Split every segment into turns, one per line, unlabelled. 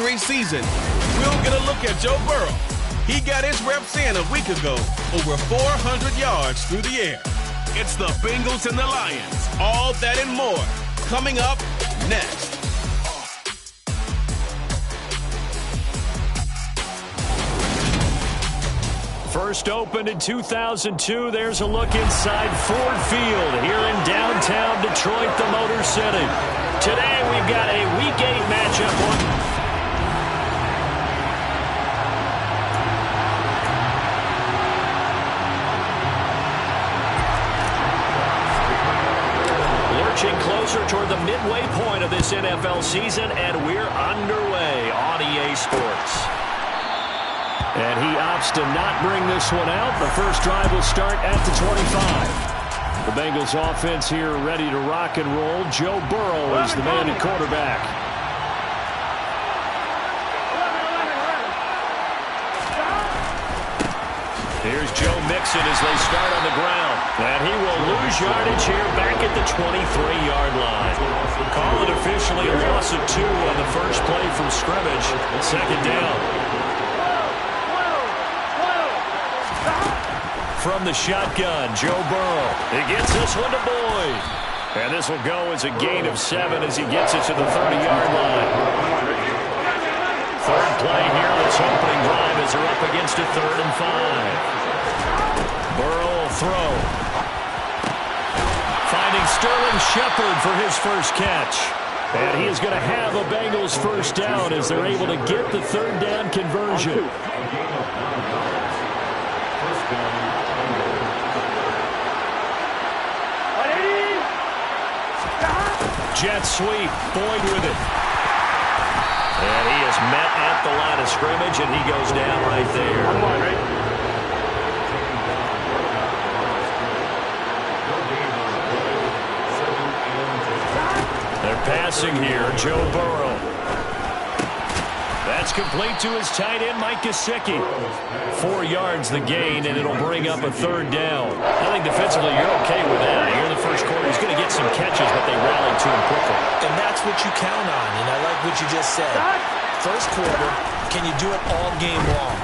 pedigree season. We'll get a look at Joe Burrow. He got his reps in a week ago, over 400 yards through the air. It's the Bengals and the Lions. All that and more coming up next.
First opened in 2002. There's a look inside Ford Field here in downtown Detroit, the Motor City. Today we've got a Week 8 matchup. Lurching closer toward the midway point of this NFL season, and we're underway on EA Sports. And he opts to not bring this one out. The first drive will start at the 25. The Bengals offense here ready to rock and roll. Joe Burrow is the man at quarterback. Here's Joe Mixon as they start on the ground. And he will lose yardage here back at the 23-yard line. Call it officially a loss of 2 on the first play from scrimmage. Second down. From the shotgun, Joe Burrow. He gets this one to Boyd. And this will go as a gain of 7 as he gets it to the 30-yard line. Third play here, this opening drive as they're up against a 3rd and 5. Burrow will throw. Finding Sterling Shepard for his first catch. And he is going to have a Bengals first down as they're able to get the 3rd down conversion. Jet sweep, Boyd with it. And he is met at the line of scrimmage, and he goes down right there. They're passing here, Joe Burrow. That's complete to his tight end, Mike Gesicki. 4 yards the gain, and it'll bring up a 3rd down. I think defensively you're okay with that. Here in the first quarter, he's going to get some catches, but they rallied to him quickly.
And that's what you count on, and I like what you just said. First quarter, can you do it all game long?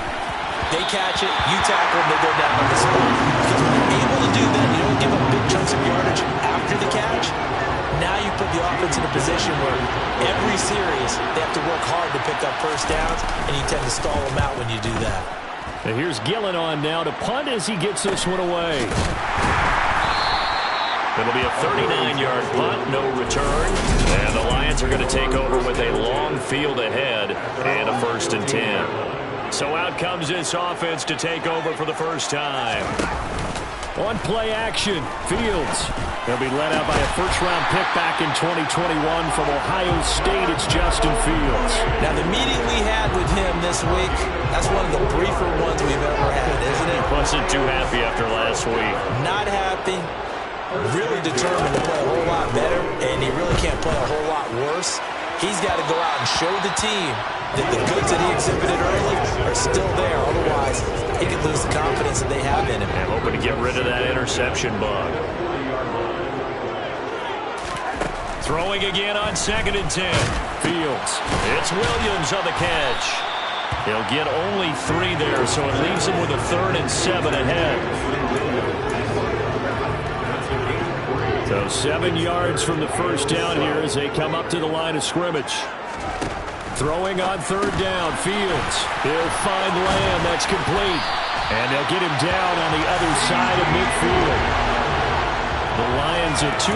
They catch it, you tackle them, they go down on the spot. Because when you're able to do that, you don't give up big chunks of yardage after the catch. Now you put the offense in a position where every series they have to work hard to pick up first downs, and you tend to stall them out when you do that.
And here's Gillen on now to punt as he gets this one away. It'll be a 39-yard punt, no return. And the Lions are going to take over with a long field ahead and a 1st and 10. So out comes this offense to take over for the first time. On play action, Fields. They'll be led out by a first-round pick back in 2021 from Ohio State. It's Justin Fields.
Now, the meeting we had with him this week, that's one of the briefer ones we've ever had, isn't it?
Wasn't too happy after last week.
Not happy. Really determined to play a whole lot better, and he really can't play a whole lot worse. He's got to go out and show the team that the goods that he exhibited early are still there. Otherwise, he could lose the confidence that they have in him.
And hoping to get rid of that interception bug. Throwing again on 2nd and 10. Fields. It's Williams on the catch. He'll get only 3 there, so it leaves him with a 3rd and 7 ahead. So 7 yards from the first down here as they come up to the line of scrimmage. Throwing on 3rd down, Fields. He'll find Lamb. That's complete. And they'll get him down on the other side of midfield. The Lions are 2-4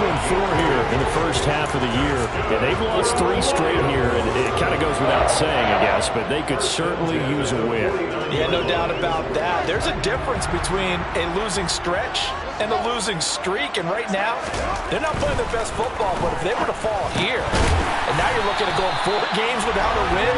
here in the first half of the year. And they've lost 3 straight here, and it kind of goes without saying, I guess, but they could certainly use a win.
Yeah, no doubt about that. There's a difference between a losing stretch and a losing streak, and right now, they're not playing their best football, but if they were to fall here, and now you're looking at going 4 games without a win,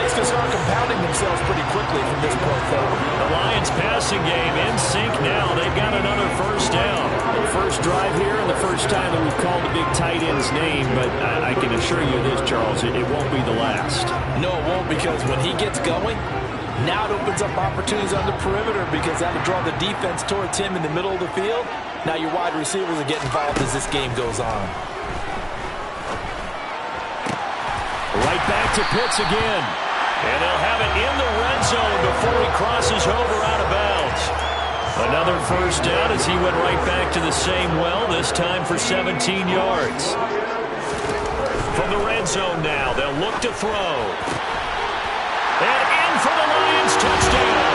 things can start compounding themselves pretty quickly from this point forward.
The Lions passing game in sync now. They've got another first down. The first drive here and the first time that we've called the big tight end's name, but I can assure you this, Charles, it won't be the last.
No, it won't, because when he gets going, now it opens up opportunities on the perimeter because that'll draw the defense towards him in the middle of the field. Now your wide receivers will get involved as this game goes on.
Right back to Pitts again. And they'll have it in the red zone before he crosses over out of bounds. Another first down as he went right back to the same well, this time for 17 yards. From the red zone now, they'll look to throw. And in for the Lions, touchdown.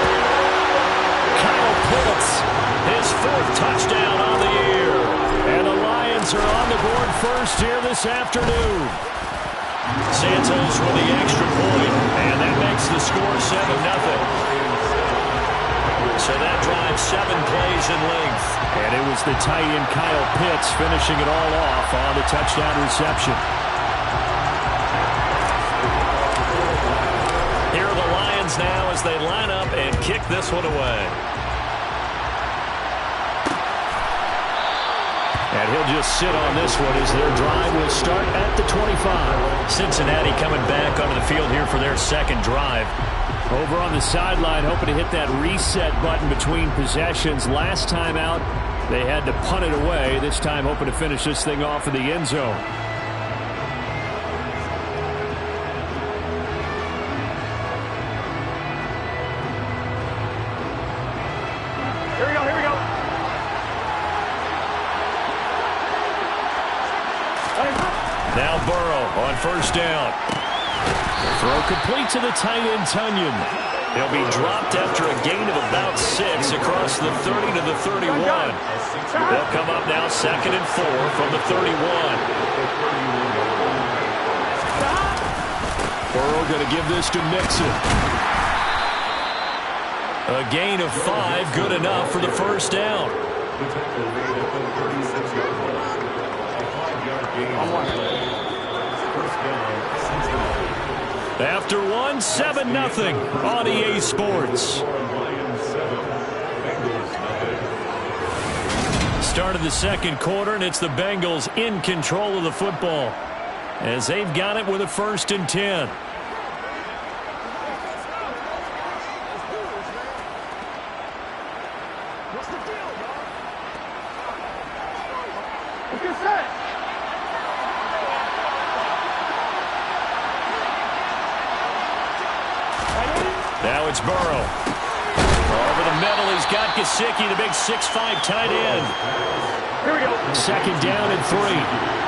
Kyle Pitts, his 4th touchdown on the year. And the Lions are on the board first here this afternoon. Santos with the extra point, and that makes the score 7-0. So that drives 7 plays in length. And it was the tight end Kyle Pitts finishing it all off on the touchdown reception. Here are the Lions now as they line up and kick this one away. And he'll just sit on this one as their drive will start at the 25. Cincinnati coming back onto the field here for their second drive. Over on the sideline, hoping to hit that reset button between possessions. Last time out, they had to punt it away. This time, hoping to finish this thing off in the end zone.
Here we go, here we go.
Now Burrow on first down. Throw complete to the tight end, Tunyon. He'll be dropped after a gain of about 6 across the 30 to the 31. They'll come up now 2nd and 4 from the 31. Burrow going to give this to Mixon. A gain of 5, good enough for the first down. After 1, 7-0 on EA Sports. Start of the second quarter, and it's the Bengals in control of the football as they've got it with a 1st and 10.
What's the deal, bro? Let's get set.
Now it's Burrow. Over the middle, he's got Gesicki, the big 6'5" tight end.
Here we go.
2nd down and 3.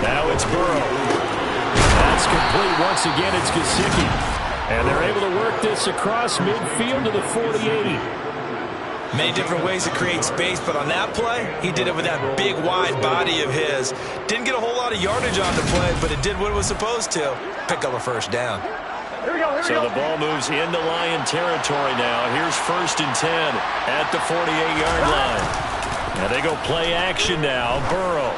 Now it's Burrow. That's complete once again. It's Gesicki. And they're able to work this across midfield to the 48.
Many different ways to create space, but on that play, he did it with that big, wide body of his. Didn't get a whole lot of yardage on the play, but it did what it was supposed to. Pick up a first down.
Here we go, here we
So
go.
the ball moves into Lion territory now. Here's 1st and 10 at the 48-yard line. And they go play action now. Burrow.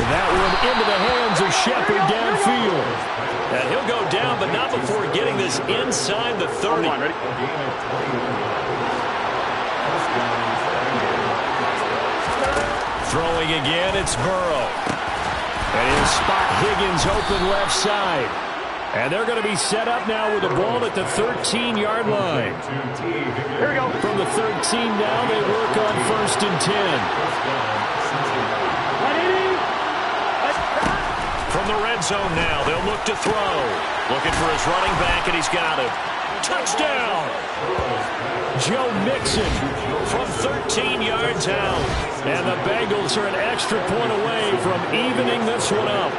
And that one into the hands of Shepard downfield. And he'll go down, but not before getting this inside the 30.
Ready?
Throwing again, it's Burrow. And he'll spot Higgins open left side. And they're going to be set up now with the ball at the 13-yard line.
Here we go.
From the 13 now, they work on 1st and 10. From the red zone now, they'll look to throw. Looking for his running back, and he's got him. Touchdown! Joe Mixon from 13 yards out. And the Bengals are an extra point away from evening this one up.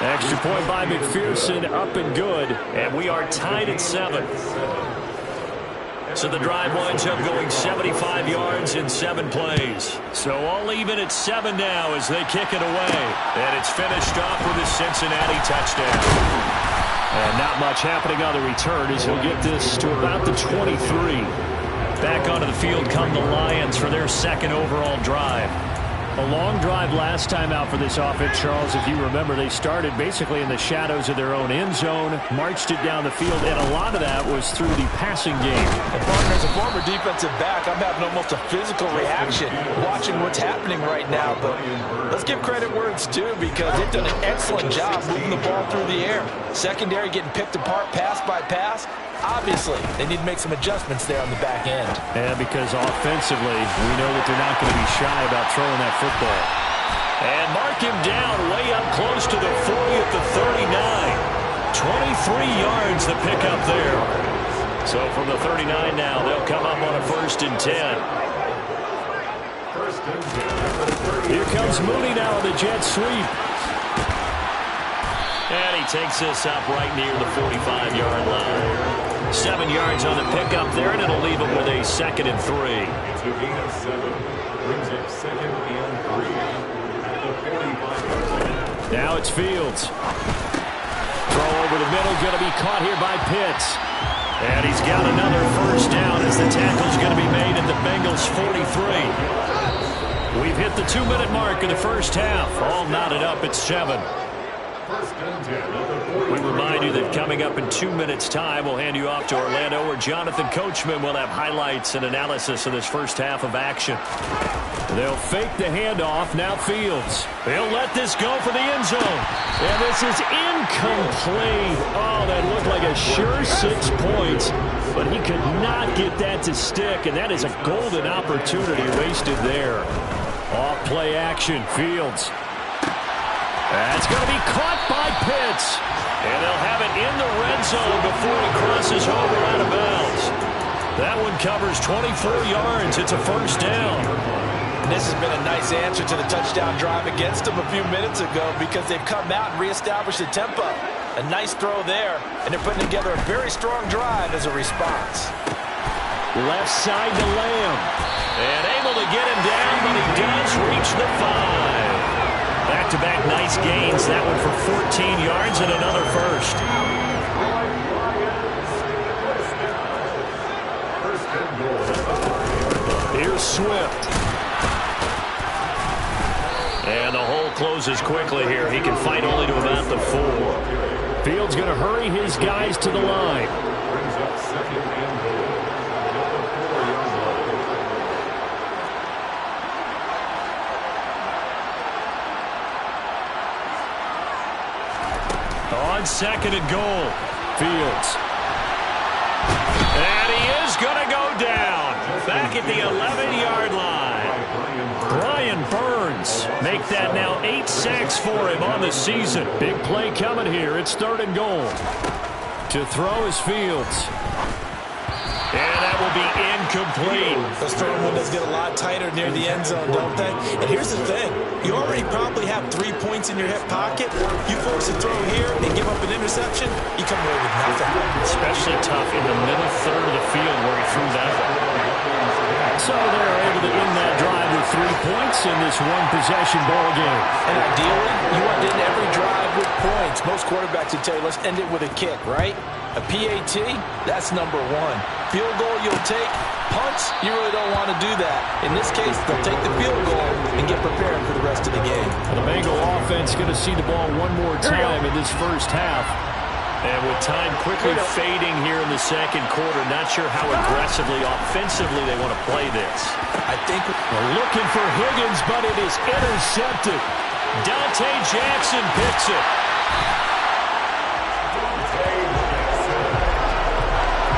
Extra point by McPherson, up and good. And we are tied at 7. So the drive winds up going 75 yards in 7 plays. So all even at 7 now as they kick it away. And it's finished off with a Cincinnati touchdown. And not much happening on the return as he'll get this to about the 23. Back onto the field come the Lions for their 2nd overall drive. A long drive last time out for this offense, Charles. If you remember, they started basically in the shadows of their own end zone, marched it down the field, and a lot of that was through the passing game.
And partner, as a former defensive back, I'm having almost a physical reaction watching what's happening right now. But let's give credit where it's due, because they've done an excellent job moving the ball through the air. Secondary getting picked apart pass by pass. Obviously, they need to make some adjustments there on the back end.
And because offensively, we know that they're not going to be shy about throwing that football. And mark him down way up close to the 40 at the 39. 23 yards the pickup there. So from the 39 now, they'll come up on a 1st and 10. Here comes Mooney now on the jet sweep. And he takes this up right near the 45-yard line. 7 yards on the pickup there, and it'll leave him with a 2nd and 3.
It's a gain of 7. Brings up 2nd and 3 at the 45.
Now it's Fields. Throw over the middle, going to be caught here by Pitts. And he's got another 1st down as the tackle's going to be made at the Bengals' 43. We've hit the 2-minute mark in the 1st half. All knotted up at 7. We remind you that coming up in 2 minutes' time, we'll hand you off to Orlando, where Jonathan Coachman will have highlights and analysis of this 1st half of action. They'll fake the handoff. Now Fields. They'll let this go for the end zone. And this is incomplete. Oh, that looked like a sure 6 points, but he could not get that to stick, and that is a golden opportunity wasted there. Off play action. Fields. That's going to be caught by Pitts. And they'll have it in the red zone before he crosses over out of bounds. That one covers 24 yards. It's a 1st down.
And this has been a nice answer to the touchdown drive against them a few minutes ago, because they've come out and reestablished the tempo. A nice throw there, and they're putting together a very strong drive as a response.
Left side to Lamb. And able to get him down, but he does reach the 5. Back-to-back nice gains. That one for 14 yards and another 1st. Here's Swift. And the hole closes quickly here. He can fight only to about the 4. Fields going to hurry his guys to the line.
Brings up 2nd and goal.
On 2nd and goal, Fields. And he is going to go down. Back at the 11-yard line. Brian Burns make that now 8 sacks for him on the season. Big play coming here. It's 3rd and goal. To throw is Fields. And that will be incomplete.
Those throwing windows get a lot tighter near the end zone, don't they? And here's the thing. You already probably have 3 points in your hip pocket. You force a throw here and give up an interception, you come away with nothing.
Especially tough in the middle third of the field where he threw that one. So they're able to end that drive with 3 points in this one-possession ball game.
And ideally, you want to end every drive with points. Most quarterbacks would tell you, let's end it with a kick, right? A PAT, that's number 1. Field goal you'll take. Punts, you really don't want to do that. In this case, they'll take the field goal and get prepared for the rest of the game.
The Bengal offense going to see the ball one more time in this 1st half. And with time quickly fading here in the 2nd quarter, not sure how aggressively, offensively they want to play this.
I think
we're looking for Higgins, but it is intercepted. Dante Jackson picks it.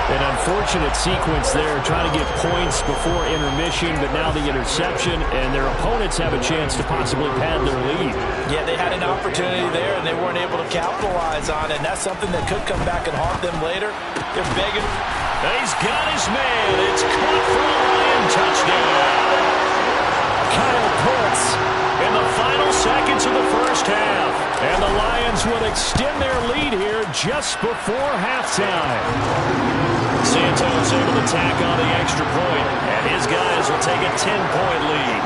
An unfortunate sequence there, trying to get points before intermission, but now the interception, and their opponents have a chance to possibly pad their lead.
Yeah, they had an opportunity there, and they weren't able to capitalize on it, and that's something that could come back and haunt them later. They're begging.
He's got his man. It's caught for a Lion touchdown. Kyle Pitts in the final seconds of the first half. And the Lions will extend their lead here just before halftime. Santos able to tack on the extra point, and his guys will take a 10-point lead.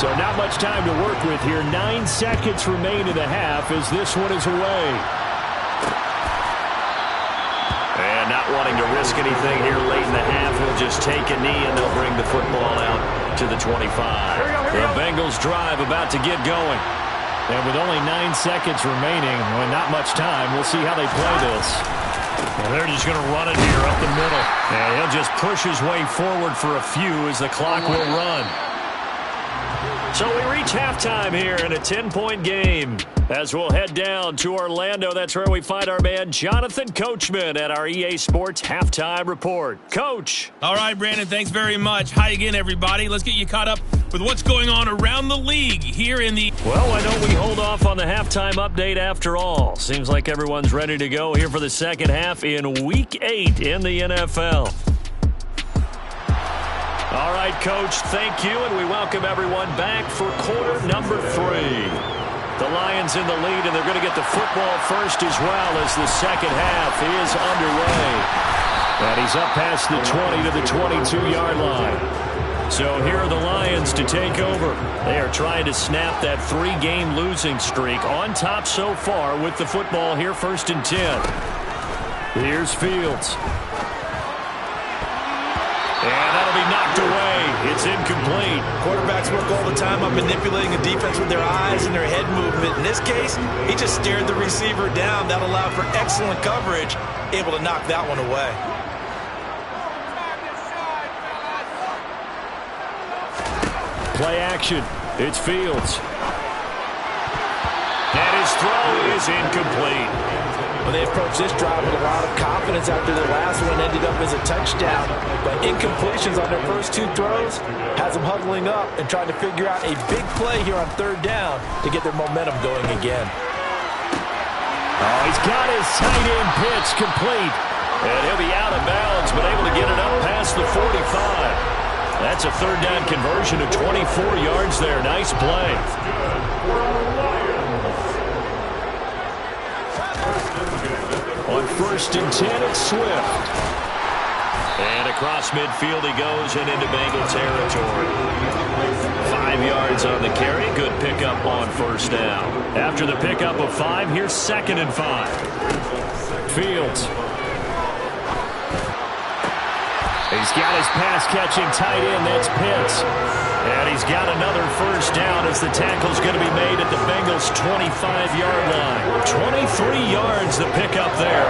So not much time to work with here. 9 seconds remain in the half as this one is away. And not wanting to risk anything here late in the half, he'll just take a knee and they'll bring the football out to the 25. The Bengals drive about to get going. And with only 9 seconds remaining, well, not much time, we'll see how they play this. And they're just going to run it here up the middle. And he'll just push his way forward for a few as the clock will run. So we reach halftime here in a 10-point game. As we'll head down to Orlando, that's where we find our man Jonathan Coachman at our EA Sports Halftime Report. Coach.
All right, Brandon, thanks very much. Hi again, everybody. Let's get you caught up with what's going on around the league here in the...
Well, why don't we hold off on the halftime update after all? Seems like everyone's ready to go here for the second half in Week 8 in the NFL. All right, Coach, thank you, and we welcome everyone back for quarter number 3. The Lions in the lead, and they're going to get the football first as well as the second half is underway. And he's up past the 20 to the 22-yard line. So here are the Lions to take over. They are trying to snap that 3-game losing streak on top so far with the football here, 1st and 10. Here's Fields. And that'll be knocked away. It's incomplete.
Quarterbacks work all the time on manipulating a defense with their eyes and their head movement. In this case, he just stared the receiver down. That allowed for excellent coverage, able to knock that one away.
Play action. It's Fields. And his throw is incomplete.
Well, they approached this drive with a lot of confidence after their last one ended up as a touchdown. But incompletions on their first 2 throws has them huddling up and trying to figure out a big play here on 3rd down to get their momentum going again.
Oh, he's got his tight end pitch complete. And he'll be out of bounds, but able to get it up past the 45. That's a 3rd down conversion of 24 yards there. Nice play. On 1st and 10, it's Swift. And across midfield he goes and into Bengal territory. 5 yards on the carry. Good pickup on 1st down. After the pickup of 5, here's 2nd and 5. Fields. He's got his pass-catching tight end. That's Pitts. And he's got another 1st down as the tackle's going to be made at the Bengals' 25-yard line. 23 yards the pickup there.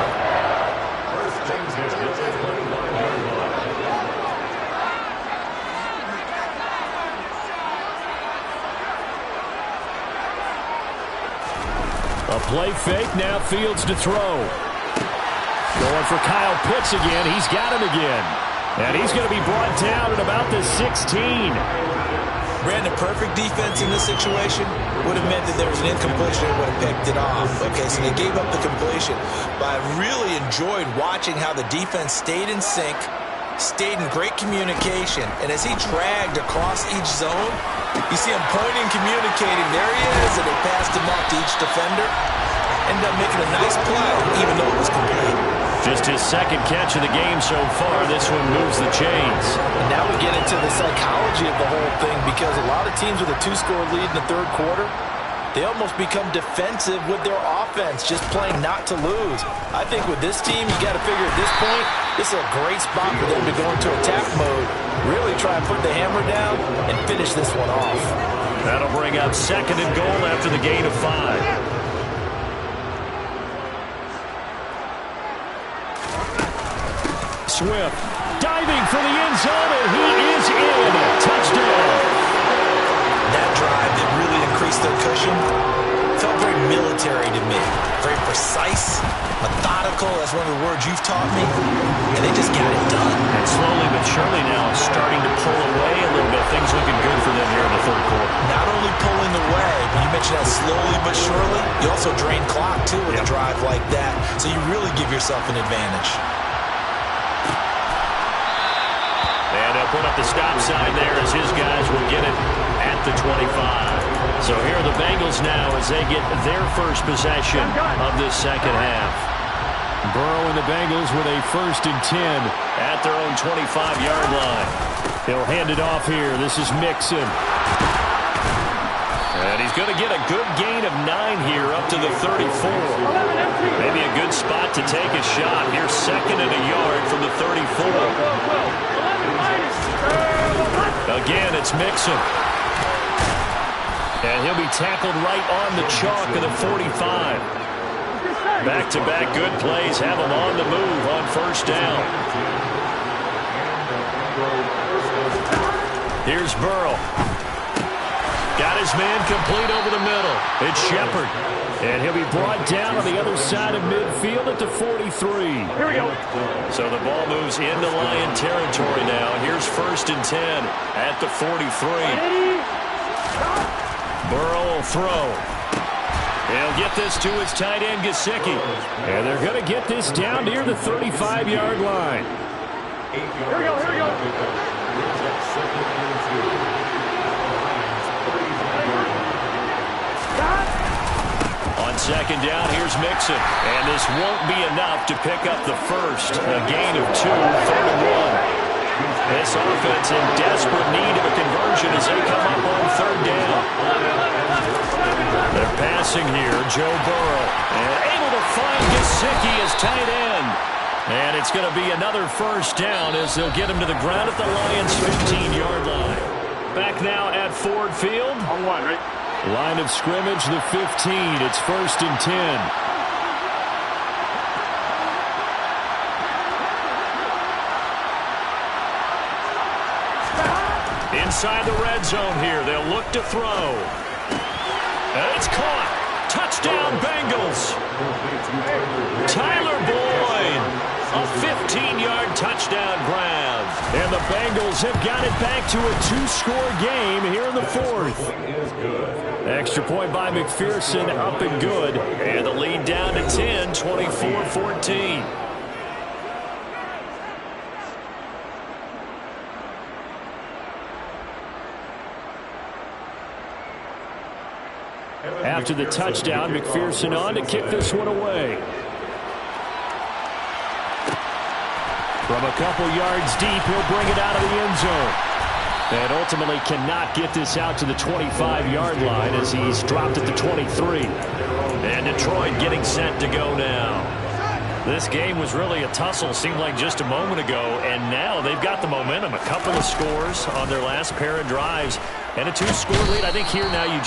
A play fake, now Fields to throw. Going for Kyle Pitts again. He's got him again. And he's going to be brought down at about the 16.
Brandon, perfect defense in this situation would have meant that there was an incompletion and would have picked it off. Okay, so they gave up the completion. But I really enjoyed watching how the defense stayed in sync, stayed in great communication. And as he dragged across each zone, you see him pointing, communicating. There he is, and they passed him off to each defender. Ended up making a nice play, even though it was complete.
Just his 2nd catch of the game so far. This one moves the chains.
And now we get into the psychology of the whole thing, because a lot of teams with a 2-score lead in the 3rd quarter, they almost become defensive with their offense, just playing not to lose. I think with this team, you got to figure at this point, this is a great spot for them to go into attack mode, really try and put the hammer down and finish this one off.
That'll bring up 2nd and goal after the gain of 5. Swift. Diving for the end zone, and he is in. Touchdown.
That drive that really increased their cushion felt very military to me. Very precise, methodical. That's one of the words you've taught me. And they just got it done.
And slowly but surely now starting to pull away a little bit. Things looking good for them here in the third quarter.
Not only pulling away, but you mentioned that slowly but surely. You also drain clock, too, with a drive like that. So you really give yourself an advantage.
And they'll put up the stop sign there as his guys will get it at the 25. So here are the Bengals now as they get their first possession of this second half. Burrow and the Bengals with a 1st and 10 at their own 25-yard line. He'll hand it off here. This is Mixon. And he's going to get a good gain of 9 here up to the 34. Maybe a good spot to take a shot. Here's 2nd and a yard from the 34. Again, it's Mixon. And he'll be tackled right on the chalk of the 45. Back-to-back good plays have him on the move on 1st down. Here's Burrow. Got his man complete over the middle. It's Shepard. And he'll be brought down on the other side of midfield at the 43.
Here we go.
So the ball moves into Lion territory now. Here's 1st and 10 at the 43. Burrow will throw. He'll get this to his tight end, Gesicki. And they're going to get this down near the 35-yard line.
Here we go, here we go.
On 2nd down, here's Mixon. And this won't be enough to pick up the first. A gain of 2, 3rd and 1. This offense in desperate need of a conversion as they come up on 3rd down. They're passing here, Joe Burrow. And able to find Gesicki as tight end. And it's going to be another 1st down as they'll get him to the ground at the Lions' 15-yard line. Back now at Ford Field.
On 1, right?
Line of scrimmage, the 15. It's 1st and 10. Inside the red zone here. They'll look to throw. And it's caught. Touchdown, Bengals. Tyler Boyd. A 15-yard touchdown grab. And the Bengals have got it back to a 2-score game here in the 4th. Extra point by McPherson, up and good. And the lead down to 10, 24-14. After the touchdown, McPherson on to kick this one away. From a couple yards deep, he'll bring it out of the end zone. And ultimately cannot get this out to the 25-yard line as he's dropped at the 23. And Detroit getting set to go now. This game was really a tussle, seemed like just a moment ago, and now they've got the momentum. A couple of scores on their last pair of drives. And a 2-score lead. I think here now you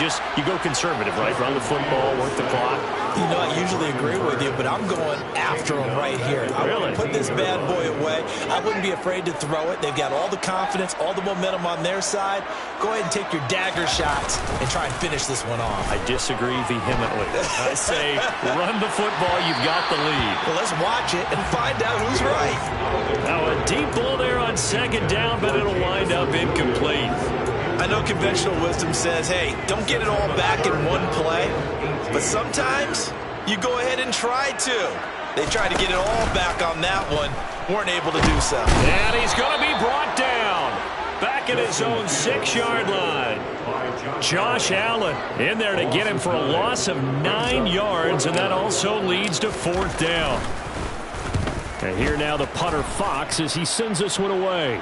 go conservative, right? Run the football, work the clock.
You know, I usually agree with you, but I'm going after him right here. I
Really?
would put this bad boy away. I wouldn't be afraid to throw it. They've got all the confidence, all the momentum on their side. Go ahead and take your dagger shots and try and finish this one off.
I disagree vehemently. I say run the football. You've got the lead.
Well, let's watch it and find out who's right.
Now a deep ball there on 2nd down, but it'll wind up incomplete.
I know conventional wisdom says, hey, don't get it all back in one play. But sometimes you go ahead and try to. They tried to get it all back on that one. Weren't able to do so.
And he's going to be brought down. Back at his own 6-yard line. Josh Allen in there to get him for a loss of 9 yards, and that also leads to 4th down. And here now the punter Fox as he sends this one away.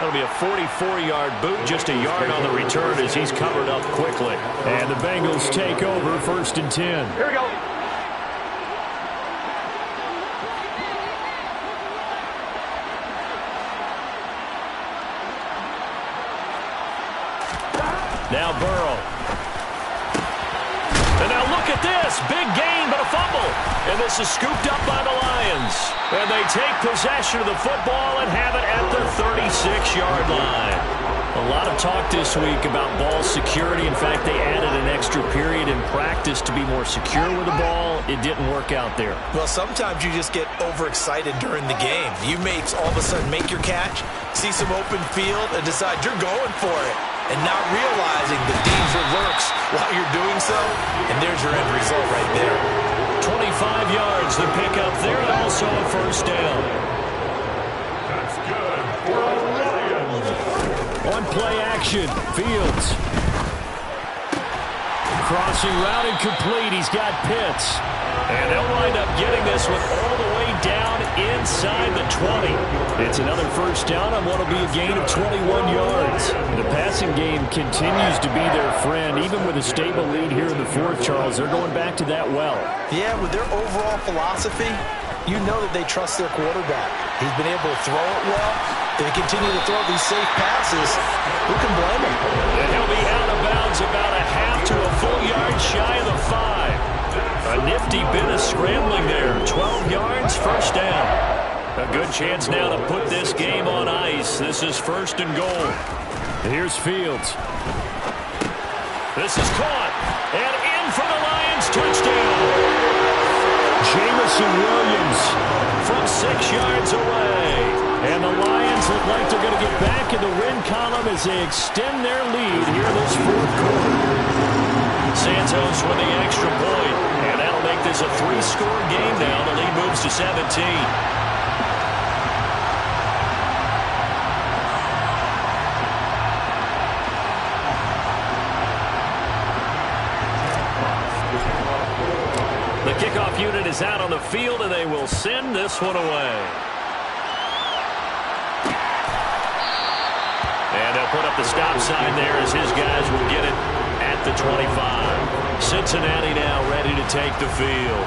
That'll be a 44-yard boot, just a yard on the return as he's covered up quickly. And the Bengals take over 1st and 10.
Here we go.
Now Burrow. And now look at this. Big gain, but a fumble. And this is scooped up by the Lions. And they take possession of the football and have it at the 36-yard line. A lot of talk this week about ball security. In fact, they added an extra period in practice to be more secure with the ball. It didn't work out there.
Well, sometimes you just get overexcited during the game. You may all of a sudden make your catch, see some open field, and decide you're going for it, and not realizing the danger lurks while you're doing so. And there's your end result right there.
25 yards to pick up there, and also a first down.
That's good for the Lions.
On play action, Fields. Crossing route incomplete. He's got Pitts. And they'll wind up getting this one all the way down inside the 20. It's another first down on what will be a gain of 21 yards. The passing game continues to be their friend. Even with a stable lead here in the fourth, Charles, they're going back to that well.
Yeah, with their overall philosophy, you know that they trust their quarterback. He's been able to throw it well. They continue to throw these safe passes. Who can blame him?
And he'll be out of bounds about a half to a full yard shy of the 5. A nifty bit of scrambling there. 12 yards, first down. A good chance now to put this game on ice. This is first and goal. Here's Fields. This is caught. And in for the Lions, touchdown. Jamison Williams from 6 yards away. And the Lions look like they're going to get back in the win column as they extend their lead here this fourth quarter. Santos with the extra point. And that'll make this a 3-score game now. The lead moves to 17. The kickoff unit is out on the field, and they will send this one away. And they'll put up the stop sign there as his guys will get it at the 25. Cincinnati now ready to take the field.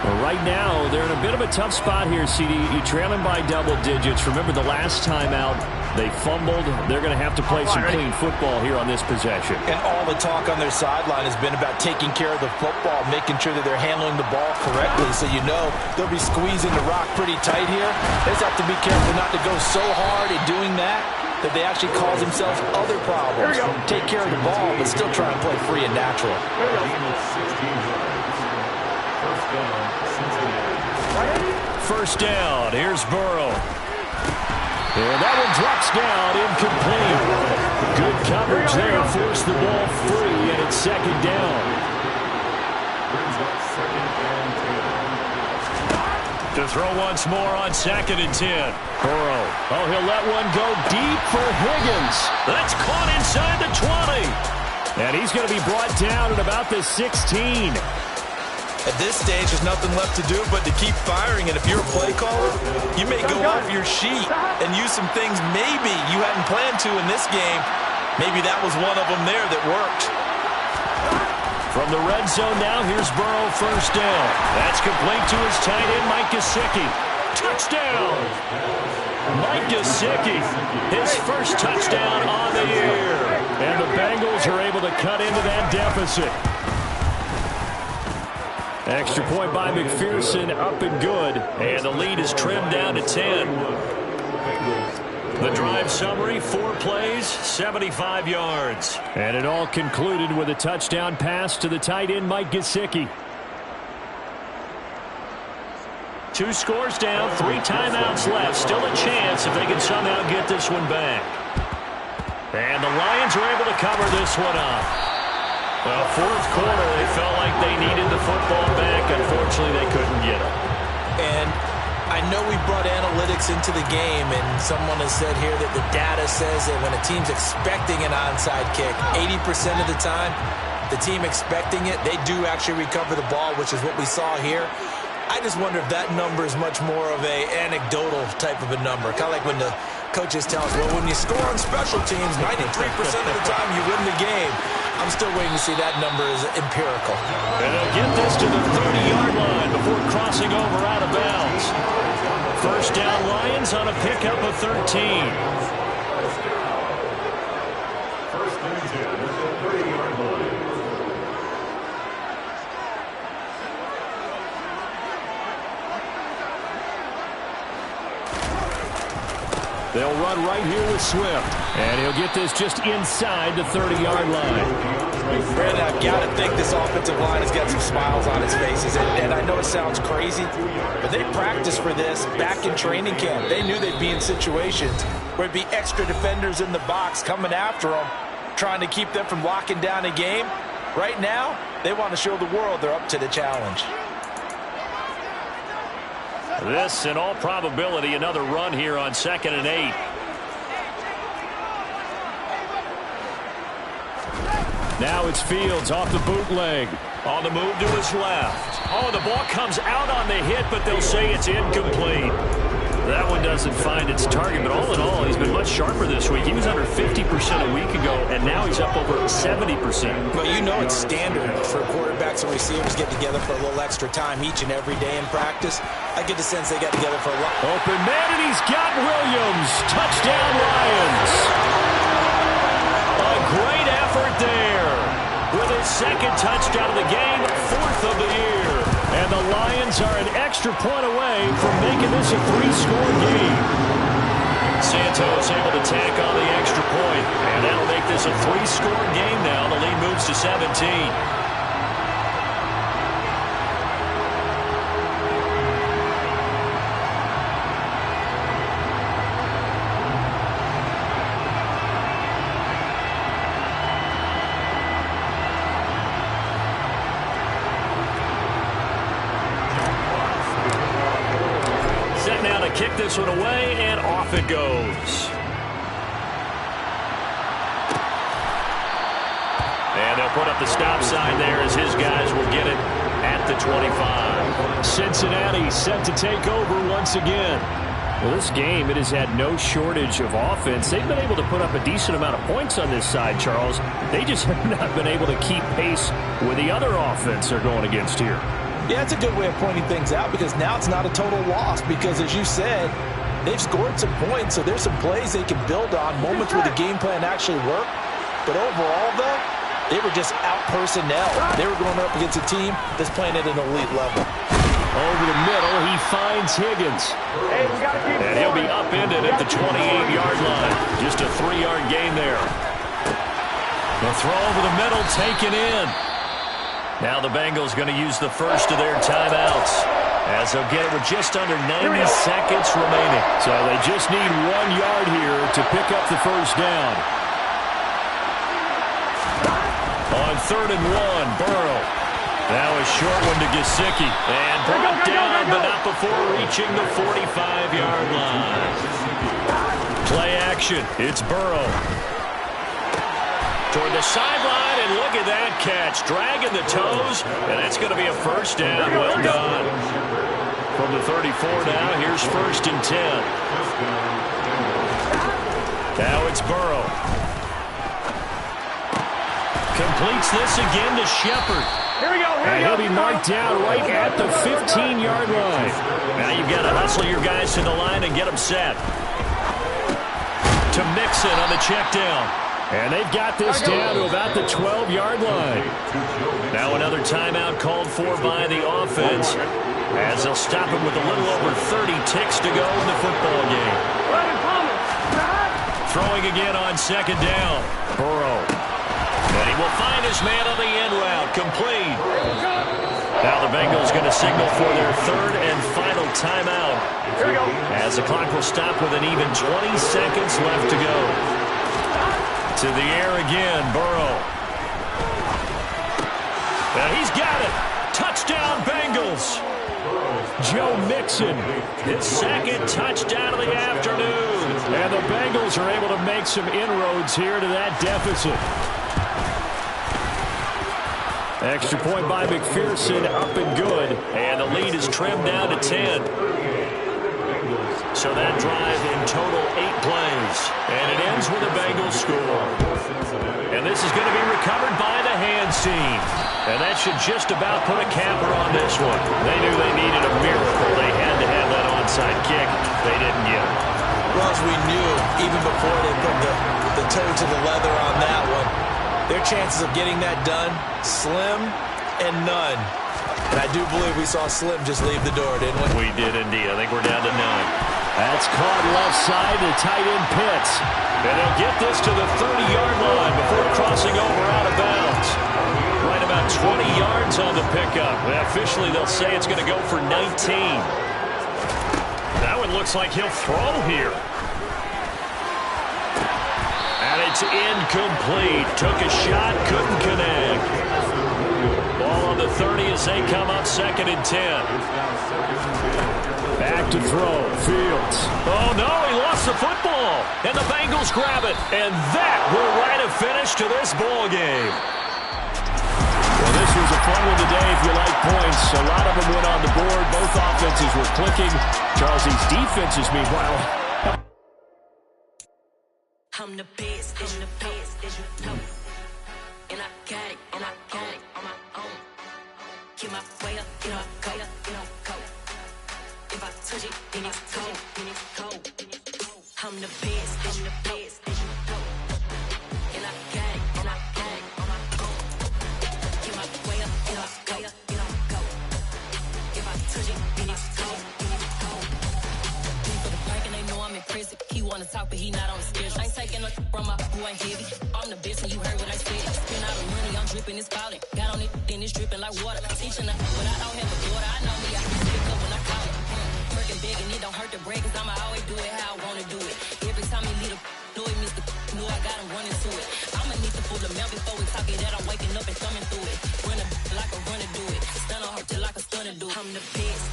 Well, right now, they're in a bit of a tough spot here, CD. You're trailing by double digits. Remember the last time out, they fumbled. They're going to have to play some clean football here on this possession.
And all the talk on their sideline has been about taking care of the football, making sure that they're handling the ball correctly. So you know they'll be squeezing the rock pretty tight here. They just have to be careful not to go so hard in doing that they actually cause themselves other problems. Take care of the ball, but still try and play free and natural.
First down. Here's Burrow. And that one drops down, incomplete. Good coverage there. Forced the ball free, and it's second down. To throw once more on 2nd and 10. Burrow. Oh, he'll let one go deep for Higgins. That's caught inside the 20. And he's going to be brought down at about the 16.
At this stage, there's nothing left to do but to keep firing. And if you're a play caller, you may go off your sheet and use some things maybe you hadn't planned to in this game. Maybe that was one of them there that worked.
From the red zone now, here's Burrow, first down. That's complete to his tight end, Mike Gesicki. Touchdown! Mike Gesicki, his first touchdown on the year. And the Bengals are able to cut into that deficit. Extra point by McPherson, up and good. And the lead is trimmed down to 10. The drive summary, 4 plays, 75 yards. And it all concluded with a touchdown pass to the tight end, Mike Gesicki. 2 scores down, 3 timeouts left. Still a chance if they can somehow get this one back. And the Lions are able to cover this one up. Well, fourth quarter, they felt like they needed the football back. Unfortunately, they couldn't get it.
And I know we brought analytics into the game, and someone has said here that the data says that when a team's expecting an onside kick, 80% of the time, the team expecting it, they do actually recover the ball, which is what we saw here. I just wonder if that number is much more of a anecdotal type of a number. Kind of like when the coaches tell us, well, when you score on special teams, 93% of the time you win the game. I'm still waiting to see that number is empirical.
And they'll get this to the 30-yard line before crossing over out of bounds. First down, Lions on a pickup of 13.
First and 10 at the 30-yard line.
They'll run right here with Swift. And he'll get this just inside the 30-yard line.
Brandon, I've got to think this offensive line has got some smiles on its faces. And I know it sounds crazy, but they practiced for this back in training camp. They knew they'd be in situations where it'd be extra defenders in the box coming after them, trying to keep them from locking down a game. Right now, they want to show the world they're up to the challenge.
This, in all probability, another run here on 2nd and 8. Now it's Fields off the bootleg. On the move to his left. Oh, the ball comes out on the hit, but they'll say it's incomplete. That one doesn't find its target, but all in all, he's been much sharper this week. He was under 50% a week ago, and now he's up over 70%.
But you know it's standard for quarterbacks and receivers get together for a little extra time each and every day in practice. I get the sense they got together for a lot.
Open man, and he's got Williams. Touchdown, Lions. A great effort there. With his second touchdown of the game, 4th of the year. And the Lions are an extra point away from making this a 3-score game. Santos able to tack on the extra point, and that'll make this a 3-score game now. The lead moves to 17. Kick this one away, and off it goes. And they'll put up the stop sign there as his guys will get it at the 25. Cincinnati set to take over once again. Well, this game, it has had no shortage of offense. They've been able to put up a decent amount of points on this side, Charles. They just have not been able to keep pace with the other offense they're going against here.
Yeah, it's a good way of pointing things out because now it's not a total loss because, as you said, they've scored some points, so there's some plays they can build on, moments where the game plan actually worked. But overall, though, they were just out personnel. They were going up against a team that's playing at an elite level.
Over the middle, he finds Higgins. And he'll be upended at the 28-yard line. Just a 3-yard gain there. The throw over the middle, taken in. Now the Bengals going to use the first of their timeouts as they'll get it with just under 90 seconds remaining. So they just need 1 yard here to pick up the first down. On 3rd and 1, Burrow. Now a short one to Gesicki. And brought down, but not before reaching the 45-yard line. Play action. It's Burrow. Toward the sideline, and look at that catch. Dragging the toes, and that's going to be a first down. Well done. From the 34 now, here's 1st and 10. Now it's Burrow. Completes this again to Shepard.
Here we go.
And he'll be marked down right at the 15-yard line. Now you've got to hustle your guys to the line and get them set. To Mixon on the check down. And they've got this down to about the 12-yard line. Now another timeout called for by the offense as they'll stop him with a little over 30 ticks to go in the football game. Throwing again on 2nd down. Burrow. And he will find his man on the end route. Complete. Now the Bengals going to signal for their 3rd and final timeout as the clock will stop with an even 20 seconds left to go. To the air again, Burrow. Now he's got it. Touchdown, Bengals. Joe Mixon, his 2nd touchdown of the afternoon. And the Bengals are able to make some inroads here to that deficit. Extra point by McPherson, up and good. And the lead is trimmed down to 10. So that drive in total 8 plays. And it ends with a Bengals score. And this is going to be recovered by the hands team. And that should just about put a capper on this one. They knew they needed a miracle. They had to have that onside kick. They didn't get it.
Well, as we knew, even before they put the toe to the leather on that one, their chances of getting that done, slim and none. And I do believe we saw Slim just leave the door, didn't we?
We did indeed. I think we're down to 9. That's caught left side to tight end Pitts. And they'll get this to the 30-yard line before crossing over out of bounds. Right about 20 yards on the pickup. Officially, they'll say it's going to go for 19. That one looks like he'll throw here. And it's incomplete. Took a shot, couldn't connect. Ball on the 30 as they come up 2nd and 10. Back to throw. Fields. Oh, no, he lost the football. And the Bengals grab it. And that will write a finish to this ball game. Well, this was a fun one today if you like points. A lot of them went on the board. Both offenses were clicking. Charles, these defenses, meanwhile.
I'm the best, as you know. And I got it on my own. Get my way up, go. If I touch it, then it's cold. I'm the best, as you know. And I got it on my own. Get my way up, go. If I touch it, then it's cold. For the park and they know I'm in prison. He wanna talk, but he not on the schedule. I ain't taking no from my boy heavy. I'm the best, and you heard what I said. Spend all the money, I'm dripping, it's falling. Got on it, then it's dripping like water. Teaching her, but I don't have a daughter. I know me, I can stick up when I call it. Working big, and it don't hurt to break, cause I'ma always do it how I wanna do it. Every time he lead a know it, Mr. Know I got him running to it. I'ma need to pull the mouth before we talk it that I'm waking up and thumbing through it. Run a like a runner do it. Stun on her till like a stunner do it. I'm the best,